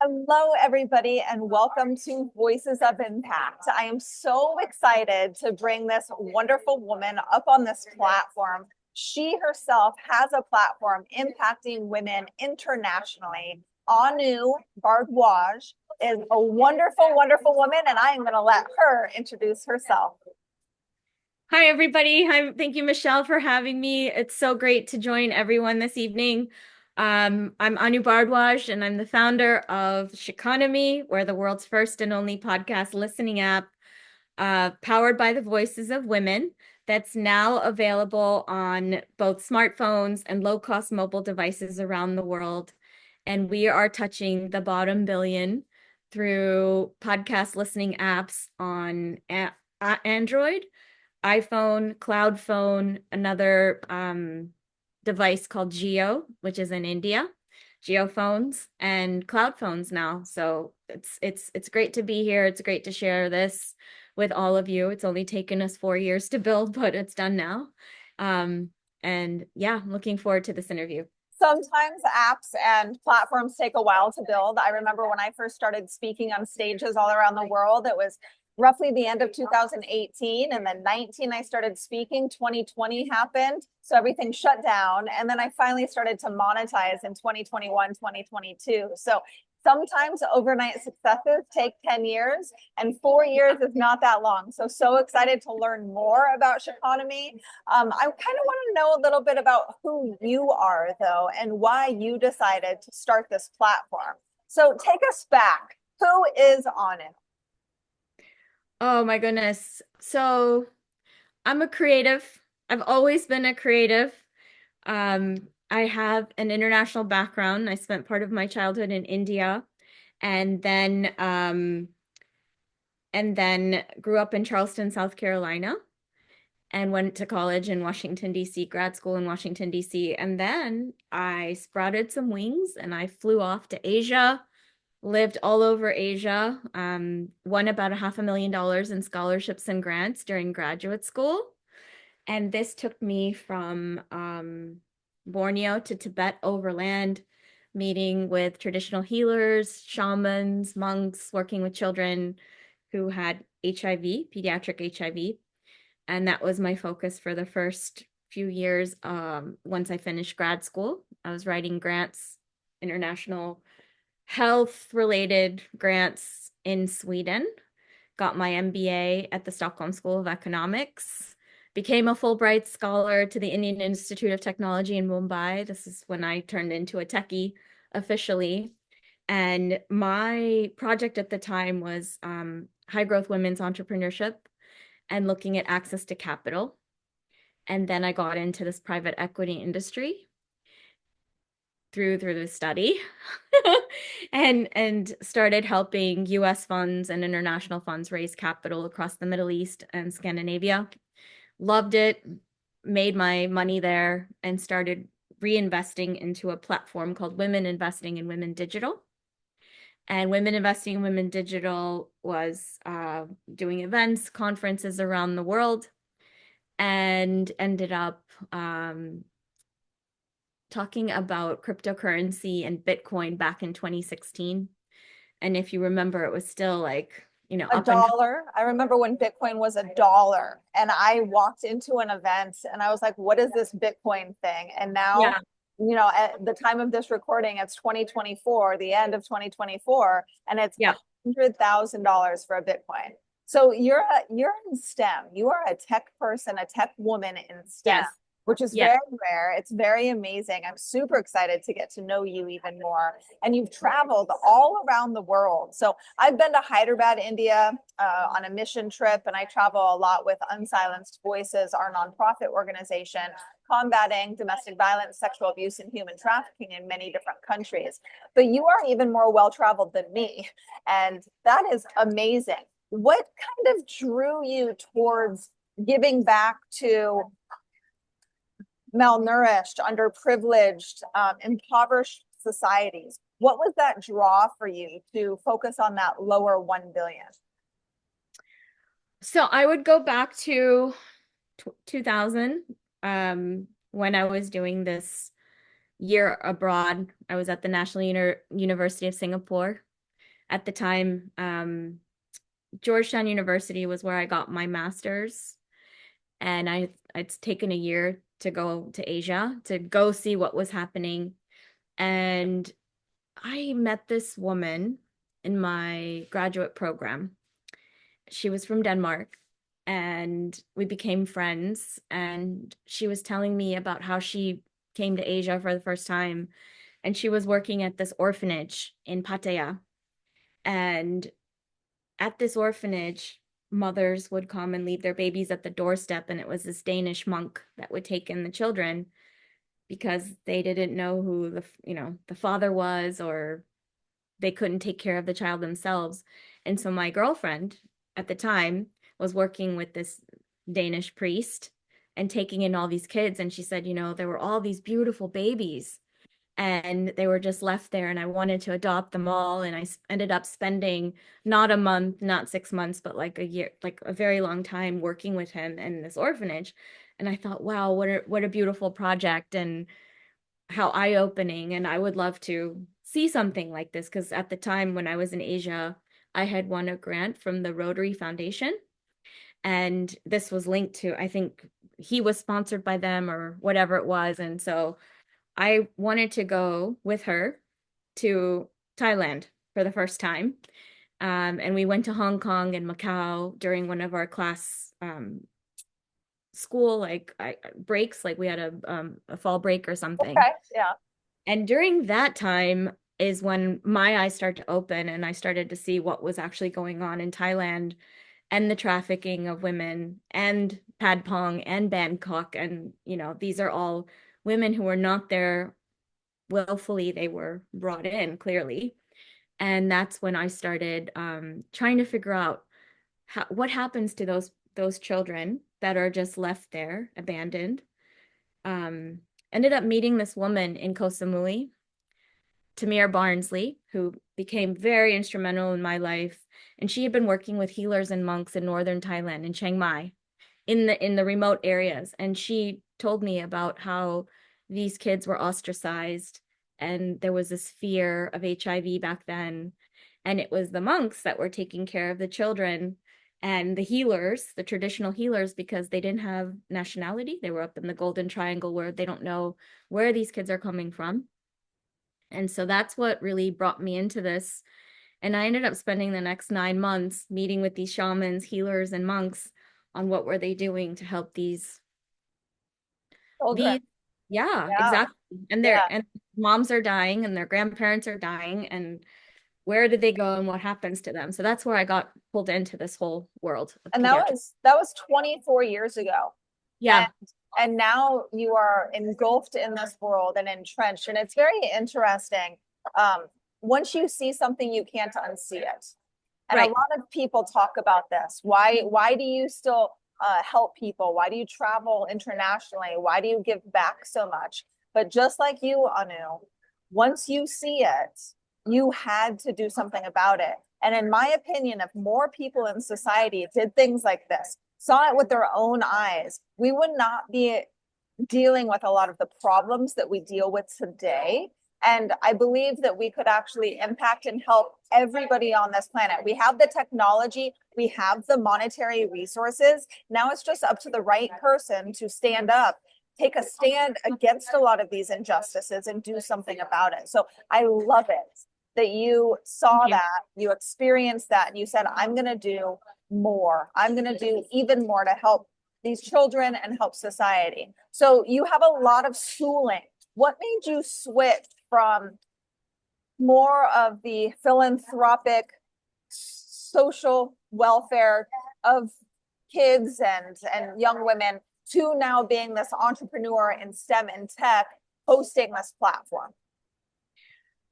Hello, everybody, and welcome to Voices of Impact. I am so excited to bring this wonderful woman up on this platform. She herself has a platform impacting women internationally. Anu Bhardwaj is a wonderful, wonderful woman, and I am going to let her introduce herself. Hi, everybody. Hi, thank you, Michelle, for having me. It's so great to join everyone this evening. I'm Anu Bhardwaj, and I'm the founder of Sheconomy. We're the world's first and only podcast listening app powered by the voices of women that's now available on both smartphones and low-cost mobile devices around the world. And we are touching the bottom billion through podcast listening apps on Android, iPhone, Cloud Phone, another device called Geo, which is in India, Geo phones and cloud phones now. So it's great to be here. It's great to share this with all of you. It's only taken us 4 years to build, but it's done now. And yeah, I'm looking forward to this interview. Sometimes apps and platforms take a while to build. I remember when I first started speaking on stages all around the world, it was roughly the end of 2018, and then 19 I started speaking. 2020 happened, so everything shut down, and then I finally started to monetize in 2021, 2022. So sometimes overnight successes take 10 years, and 4 years is not that long. So excited to learn more about Sheconomy. I kind of want to know a little bit about who you are, though, and why you decided to start this platform. So take us back. Who is Anu? Oh my goodness. So I'm a creative. I've always been a creative. I have an international background. I spent part of my childhood in India and then grew up in Charleston, South Carolina, and went to college in Washington, D.C., grad school in Washington, D.C. And then I sprouted some wings and I flew off to Asia, lived all over Asia, won about $500,000 in scholarships and grants during graduate school. And this took me from Borneo to Tibet overland, meeting with traditional healers, shamans, monks, working with children who had HIV, pediatric HIV. And that was my focus for the first few years. Once I finished grad school, I was writing grants, international health related grants in Sweden, got my MBA at the Stockholm School of Economics, became a Fulbright scholar to the Indian Institute of Technology in Mumbai. This is when I turned into a techie officially. And my project at the time was high growth women's entrepreneurship and looking at access to capital. And then I got into this private equity industry through the study and started helping US funds and international funds raise capital across the Middle East and Scandinavia. Loved it, made my money there, and started reinvesting into a platform called Women Investing in Women Digital. And Women Investing in Women Digital was doing events, conferences around the world, and ended up talking about cryptocurrency and Bitcoin back in 2016. And if you remember, it was still like, A up and dollar. I remember when Bitcoin was a dollar, and I walked into an event and I was like, what is this Bitcoin thing? And now, yeah, at the time of this recording, it's 2024, the end of 2024, and it's yeah, $100,000 for a Bitcoin. So you're in STEM. You are a tech person, a tech woman in STEM, yes, which is yes. very rare. It's very amazing. I'm super excited to get to know you even more. And you've traveled all around the world. So I've been to Hyderabad, India, on a mission trip, and I travel a lot with Unsilenced Voices, our nonprofit organization combating domestic violence, sexual abuse, and human trafficking in many different countries. But you are even more well-traveled than me, and that is amazing. What kind of drew you towards giving back to malnourished, underprivileged, impoverished societies? What was that draw for you to focus on that lower 1 billion? So I would go back to 2000 when I was doing this year abroad. I was at the National University of Singapore At the time, Georgetown University was where I got my master's, and I'd taken a year to go to Asia to go see what was happening. And I met this woman in my graduate program. She was from Denmark, and we became friends. And she was telling me about how she came to Asia for the first time, and she was working at this orphanage in Pattaya. And at this orphanage, mothers would come and leave their babies at the doorstep, and it was this Danish monk that would take in the children because they didn't know who the father was, or they couldn't take care of the child themselves. And so my girlfriend at the time was working with this Danish priest and taking in all these kids. And she said, there were all these beautiful babies and they were just left there. And I wanted to adopt them all. And I ended up spending not a month, not 6 months, but like a year, like a very long time working with him in this orphanage. And I thought, wow, what a beautiful project. And how eye-opening, and I would love to see something like this because at the time when I was in Asia, I had won a grant from the Rotary Foundation, and this was linked to, I think he was sponsored by them or whatever it was, and so I wanted to go with her to Thailand for the first time. And we went to Hong Kong and Macau during one of our class school breaks, like we had a fall break or something. Okay, yeah. And during that time is when my eyes start to open and I started to see what was actually going on in Thailand and the trafficking of women and Pad Pong and Bangkok. And, these are all women who were not there willfully. They were brought in clearly. And that's when I started trying to figure out what happens to those children that are just left there, abandoned. Um, Ended up meeting this woman in Koh Samui, Tamir Barnsley, who became very instrumental in my life. And she had been working with healers and monks in northern Thailand, in Chiang Mai, in the remote areas. And she told me about how these kids were ostracized and there was this fear of HIV back then. And it was the monks that were taking care of the children and the healers, the traditional healers, because they didn't have nationality. They were up in the Golden Triangle where they don't know where these kids are coming from. And so that's what really brought me into this. And I ended up spending the next 9 months meeting with these shamans, healers, and monks on what were they doing to help Children. these, yeah, Yeah, exactly. And yeah. and moms are dying and their grandparents are dying, and where did they go and what happens to them? So that's where I got pulled into this whole world of And that pediatrics. was that was 24 years ago. Yeah. And now you are engulfed in this world and entrenched. And it's very interesting. Once you see something, you can't unsee it. And a Right. lot of people talk about this. Why do you still help people? Why do you travel internationally? Why do you give back so much? But just like you, Anu, once you see it, you had to do something about it. And in my opinion, if more people in society did things like this, saw it with their own eyes, we would not be dealing with a lot of the problems that we deal with today. And I believe that we could actually impact and help everybody on this planet. We have the technology, we have the monetary resources. Now it's just up to the right person to stand up, take a stand against a lot of these injustices and do something about it. So I love it that you saw Thank you. that, you experienced that, and you said, I'm going to do more. I'm going to do even more to help these children and help society. So you have a lot of schooling. What made you switch from more of the philanthropic social welfare of kids and young women to now being this entrepreneur in STEM and tech, hosting this platform?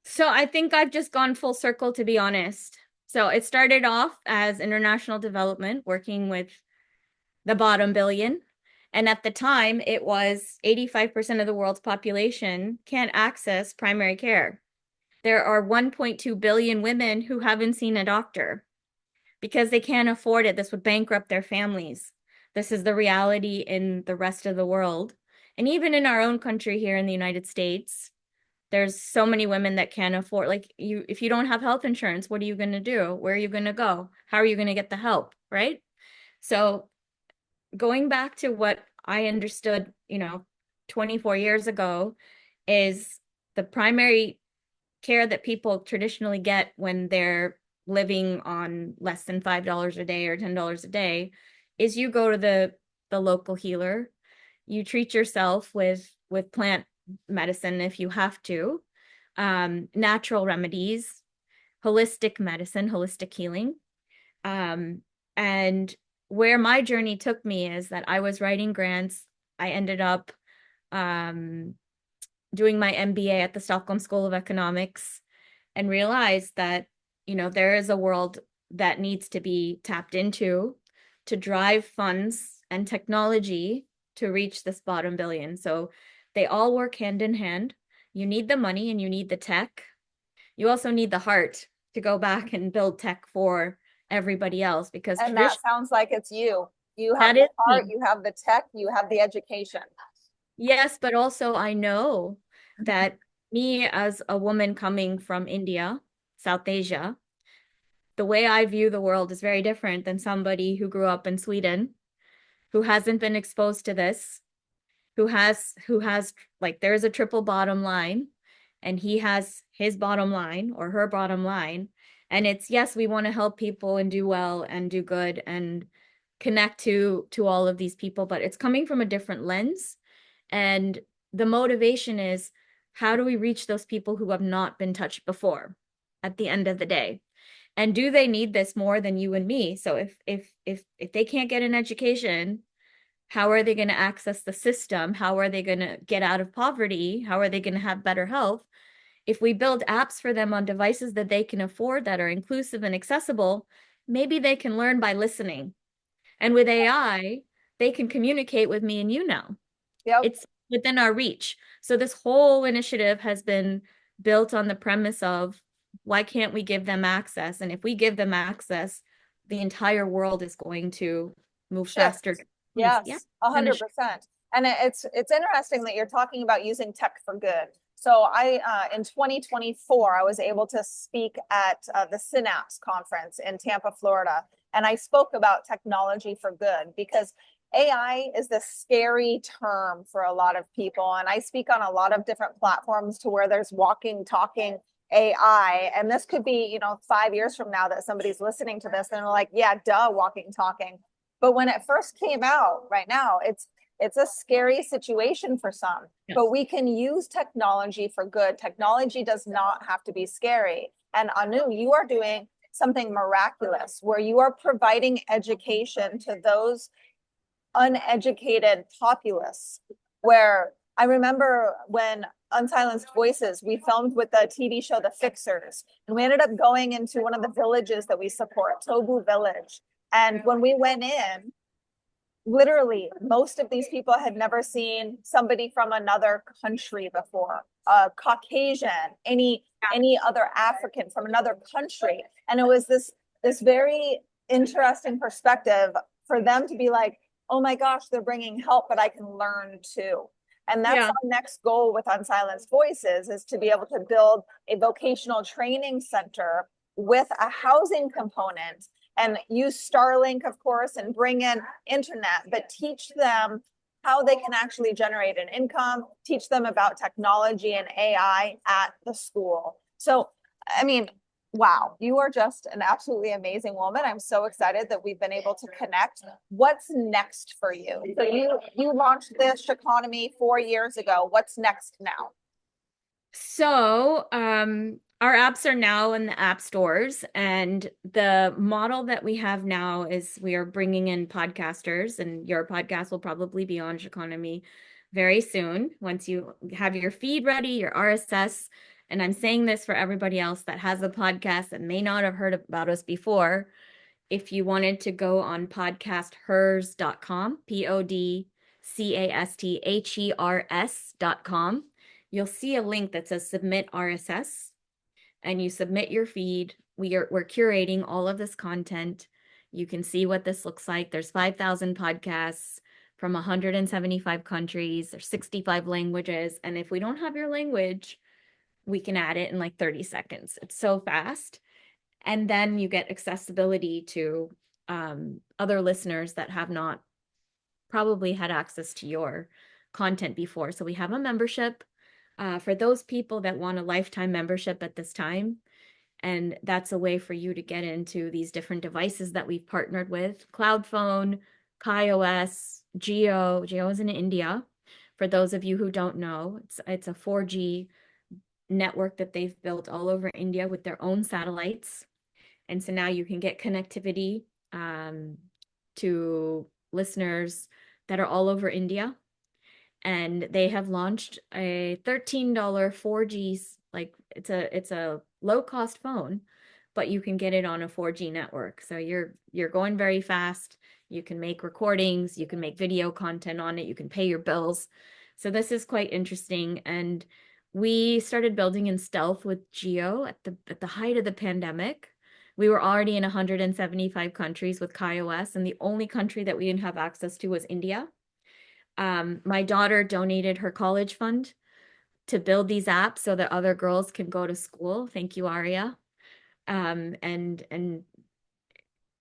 So I think I've just gone full circle, to be honest. So it started off as international development, working with the bottom billion. And at the time, it was 85% of the world's population can't access primary care. There are 1.2 billion women who haven't seen a doctor because they can't afford it. This would bankrupt their families. This is the reality in the rest of the world. And even in our own country here in the United States, There's so many women that can't afford, like you, if you don't have health insurance, what are you going to do? Where are you going to go? How are you going to get the help? Right. So going back to what I understood, 24 years ago is the primary care that people traditionally get when they're living on less than $5 a day or $10 a day is you go to the local healer. You treat yourself with plant medicine if you have to, natural remedies, holistic medicine, holistic healing. And where my journey took me is that I was writing grants. I ended up doing my MBA at the Stockholm School of Economics and realized that, there is a world that needs to be tapped into to drive funds and technology to reach this bottom billion. So they all work hand in hand. You need the money and you need the tech. You also need the heart to go back and build tech for everybody else because And that tradition sounds like it's you. You have that the is heart, me. you have the tech, you have the education. Yes, but also I know that me as a woman coming from India, South Asia, the way I view the world is very different than somebody who grew up in Sweden, who hasn't been exposed to this, who has like there's a triple bottom line and he has his bottom line or her bottom line. And it's yes, we want to help people and do well and do good and connect to all of these people, but it's coming from a different lens. And the motivation is how do we reach those people who have not been touched before at the end of the day? And do they need this more than you and me? So if they can't get an education, how are they going to access the system? How are they going to get out of poverty? How are they going to have better health? If we build apps for them on devices that they can afford that are inclusive and accessible, maybe they can learn by listening. And with AI, they can communicate with me and you now. Yep. It's within our reach. So this whole initiative has been built on the premise of why can't we give them access? And if we give them access, the entire world is going to move faster. Shift. Yeah, Yes, a gonna hundred percent. And it's interesting that you're talking about using tech for good. So in 2024, I was able to speak at the Synapse conference in Tampa, Florida, and I spoke about technology for good because AI is the scary term for a lot of people. And I speak on a lot of different platforms to where there's walking, talking AI. And this could be, 5 years from now that somebody's listening to this and they're like, yeah, duh, walking, talking. But when it first came out, right now, it's a scary situation for some. Yes. But we can use technology for good. Technology does not have to be scary. And Anu, you are doing something miraculous where you are providing education to those uneducated populace. Where I remember when Unsilenced Voices, we filmed with the TV show The Fixers, and we ended up going into one of the villages that we support, Tobu Village. And when we went in, literally most of these people had never seen somebody from another country before, Caucasian, any other African from another country. And it was this very interesting perspective for them to be like, oh my gosh, they're bringing help, but I can learn too. And that's our next goal with Unsilenced Voices, is to be able to build a vocational training center with a housing component and use Starlink, of course, and bring in internet, but teach them how they can actually generate an income, teach them about technology and AI at the school. So, I mean, wow, you are just an absolutely amazing woman. I'm so excited that we've been able to connect. What's next for you? So you launched this economy 4 years ago. What's next now? So, our apps are now in the app stores, and the model that we have now is we are bringing in podcasters, and your podcast will probably be on Economy very soon once you have your feed ready, your RSS. And I'm saying this for everybody else that has a podcast that may not have heard about us before. If you wanted to go on podcasthers.com, podcasthers.com, you'll see a link that says submit RSS, and you submit your feed. We're curating all of this content. You can see what this looks like. There's 5,000 podcasts from 175 countries. There's 65 languages. And if we don't have your language, we can add it in like 30 seconds. It's so fast. And then you get accessibility to other listeners that have not probably had access to your content before. So we have a membership for those people that want a lifetime membership at this time. And that's a way for you to get into these different devices that we've partnered with: Cloud Phone, KaiOS, Geo. Geo is in India. For those of you who don't know, it's a 4G network that they've built all over India with their own satellites. And so now you can get connectivity to listeners that are all over India. And they have launched a $13 4G, like it's a low cost phone, but you can get it on a 4G network. So you're going very fast. You can make recordings, you can make video content on it, you can pay your bills. So this is quite interesting. And we started building in stealth with Geo at the height of the pandemic. We were already in 175 countries with KaiOS, and the only country that we didn't have access to was India. My daughter donated her college fund to build these apps so that other girls can go to school. Thank you, Aria. And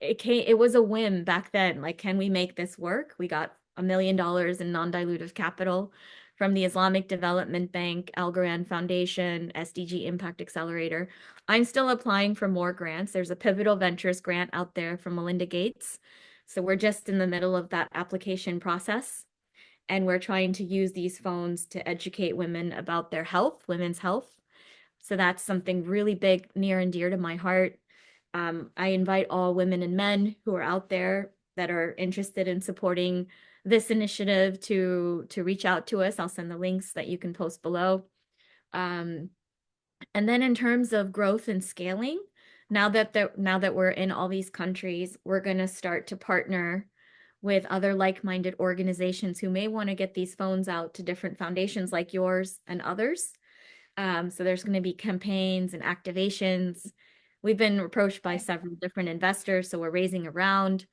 it was a whim back then. Like, can we make this work? We got $1 million in non-dilutive capital from the Islamic Development Bank, Al Garan Foundation, SDG Impact Accelerator. I'm still applying for more grants. There's a Pivotal Ventures grant out there from Melinda Gates. So we're just in the middle of that application process. And we're trying to use these phones to educate women about their health, women's health. So that's something really big, near and dear to my heart. I invite all women and men who are out there that are interested in supporting this initiative to reach out to us. I'll send the links that you can post below. And then in terms of growth and scaling, now that we're in all these countries, we're going to start to partner with other like-minded organizations who may want to get these phones out to different foundations like yours and others. So there's going to be campaigns and activations. We've been approached by several different investors, so we're raising a round.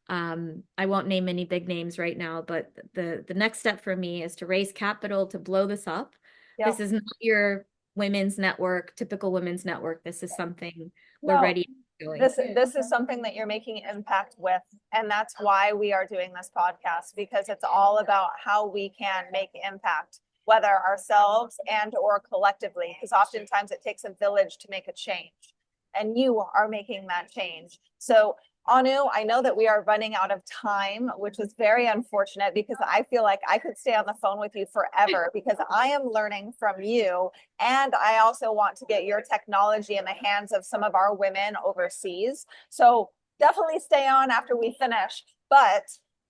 I won't name any big names right now, but the next step for me is to raise capital to blow this up. Yep. This is not your women's network, typical women's network. This is something we're No. ready to doing. This is something that you're making impact with, and that's why we are doing this podcast, because it's all about how we can make impact, whether ourselves and or collectively, because oftentimes it takes a village to make a change, and you are making that change. So Anu, I know that we are running out of time, which is very unfortunate, because I feel like I could stay on the phone with you forever, because I am learning from you. And I also want to get your technology in the hands of some of our women overseas. So definitely stay on after we finish. But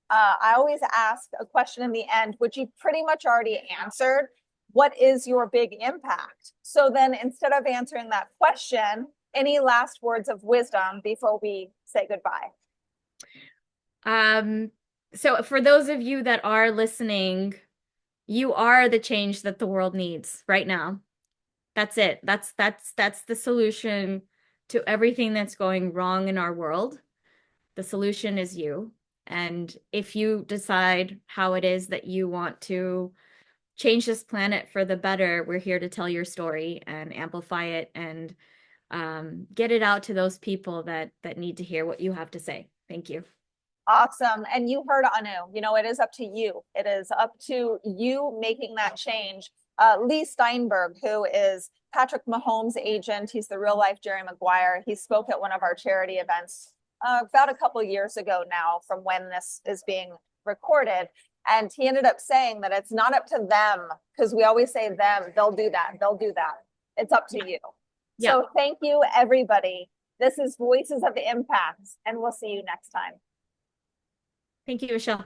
I always ask a question in the end, which you pretty much already answered. What is your big impact? So then instead of answering that question, any last words of wisdom before we say goodbye? So for those of you that are listening, you are the change that the world needs right now. That's it. That's the solution to everything that's going wrong in our world. The solution is you. And if you decide how it is that you want to change this planet for the better, we're here to tell your story and amplify it and get it out to those people that need to hear what you have to say. Thank you. Awesome. And you heard Anu, it is up to you. It is up to you making that change. Lee Steinberg, who is Patrick Mahomes' agent, he's the real life Jerry Maguire. He spoke at one of our charity events about a couple of years ago now from when this is being recorded. And he ended up saying that it's not up to them, because we always say them, they'll do that. It's up to you. Yeah. So thank you, everybody. This is Voices of Impact, and we'll see you next time. Thank you, Michelle.